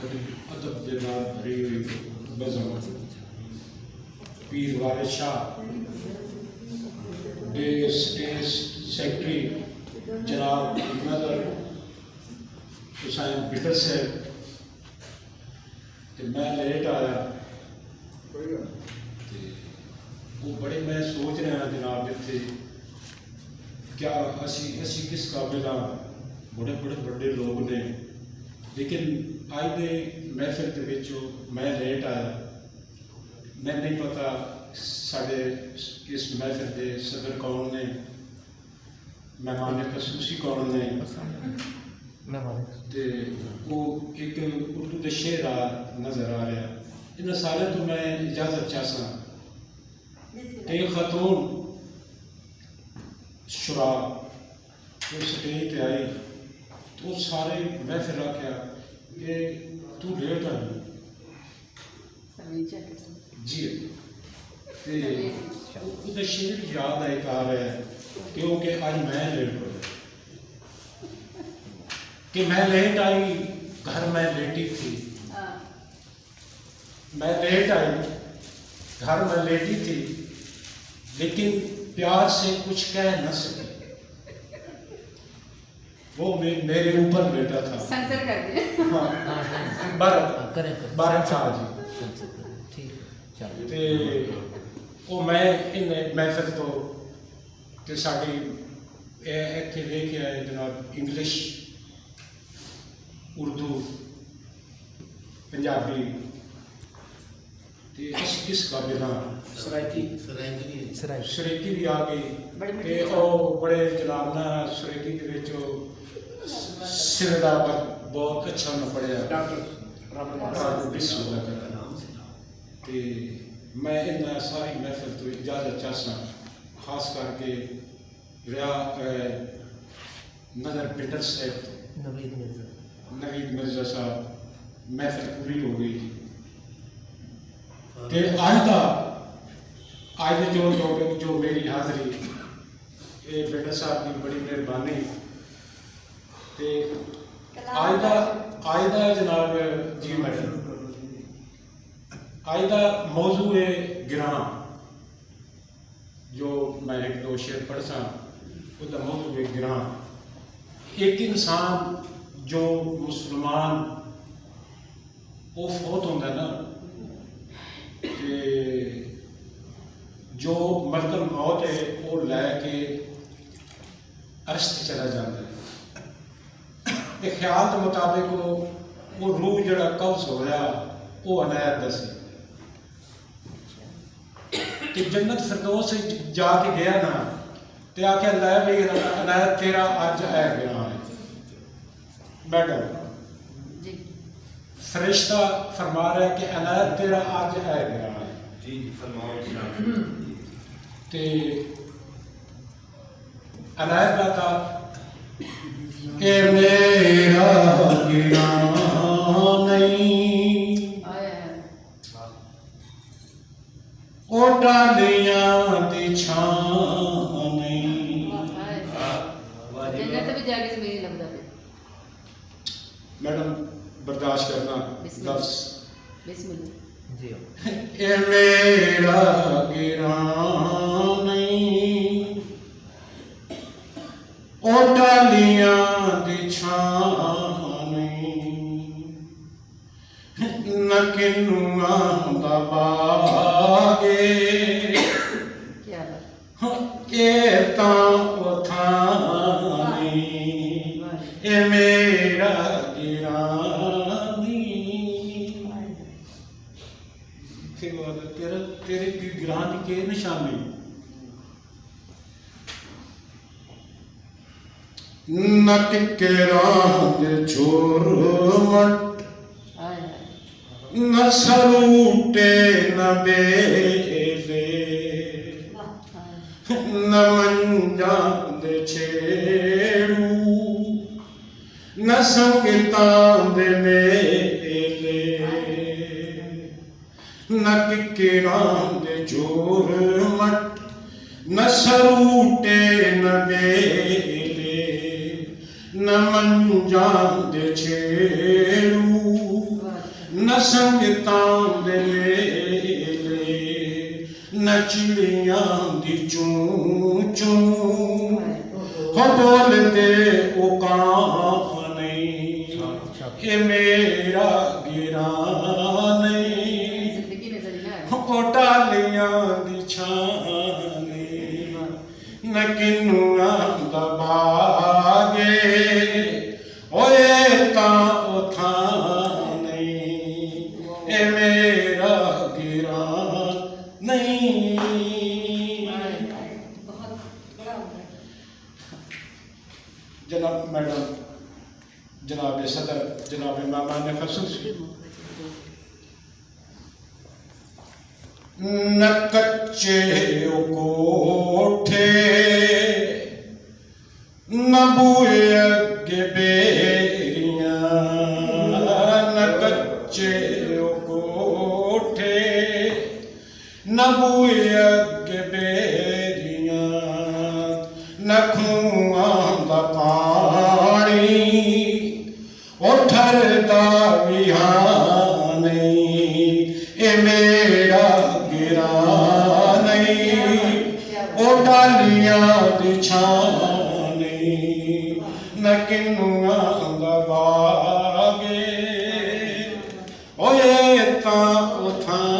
अदब के नाल भरी हुई बज़म पीर वारिस शाह डे स्टेट सेक्रेटरी जनाब नदर हुसैन बिटर साहब मैं लेट आया वो बड़े मैं सोच रहा जनाब जिथे क्या असी किस काबिल हाँ बड़े बड़े बड़े लोग ने लेकिन अज के महफिल के विचों मैं लेट आया मैं नहीं पता साढ़े इस महफिल के सदर कौन ने मेहमान खसूसी कौन ने ते वो एक उर्दू के शेर नज़र आ रहा इन्होंने सारे तो मैं इजाज़त चाहसा एक खातून शुरा तो स्टेज पे आई तो सारे महफिल आख्या कि तू लेट आई जी तो शेर याद है आ रहा है क्योंकि आज मैं लेट हो कि मैं लेट आई घर में लेटी थी मैं लेट आई घर में लेटी थी लेकिन प्यार से कुछ कह न सकी वो मेरे ऊपर लेटा था संसर कर दिया हाँ बारह साल जी ते वो मैं इन महफिल तो ते साड़ी इत्थे लेके आए जनाब इंग्लिश उर्दू पंजाबी ते किस काबिल हाँ सराइकी भी आ गई ते बड़े जनाब ना सराइकी के विचों सिर दा बहुत अच्छा उन्हें पढ़िया डॉक्टर बिस्मिल्लाह का ते मैं इन सारी महफिल तो इजाज़त चाहसा खास करके रिया नदर पिंडर साहब नवीद मिर्जा साहब महफिल पूरी हो गई ते आज जो मेरी हाज़री ये बेटा साहब की बड़ी मेहरबानी ते आज दा जनाब जी मैडम आज दा मौजू है गिरां जो मैं एक दो शेर पढ़सा उसका मौजू है गिरां एक इंसान जो मुसलमान वो फौत होता है ना कि जो मलकल मौत है वो लैके अरस्त चला जाता है ते ख्याल के मुताबिक वो रूह जड़ा कब्ज हो रहा वो अनायत दस कि जन्नत फिरदौस जाके गया ना ते आख्या लै भाई अनायत तेरा अज है गया है मैडम फरिश्ता फरमा रहा है कि अनायत तेरा अज है गया है जी फरमाओ ते अनायत का था कि मेरा गिरा नहीं ओ डालियां दी छां नहीं जन्नत भी जाके मेरी लगदा है मैडम बर्दाश्त करना लफ्ज बिस्मिल्लाह जी ए मेरा गिरा नहीं ओ डालियां दी छां नहीं न किन्नुआ दा बागे क्या बात ए तां उठानी ए मेरा गिरानी तेरे की गिरानी के निशानी नक के रांग छोर मट न सरूटे न बेले न मंजा दे छेड़ू न संगीता दे मेले नक के रांग जोर मट न सरूटे न बेले न मंजा दे छेड़ू न संगतां दे मेले न चिड़ियां दी चूं चूं हो बोलदे ओ कां नहीं ये मेरा गिरा नहीं जिंदगी ने जरी ना ओ टालियां दी छाने न किन्नुआं दा बागे ओए तां उथा नहीं ए मेरा गिरा नहीं। बहुत बड़ा होता है। जनाब मैडम, जनाब सदर, जनाब मेहमान खसूस, न कच्चे कोठे न बूए अगे बेरियां न कच्चे कोठे न बूए अगे बेरियां न खूहां दा पानी ओ ठरदा विहां नहीं ए मेरा गिरा नहीं ओ डालियां दी छां नहीं न किन्नुआं दा बागे ओए तां उथां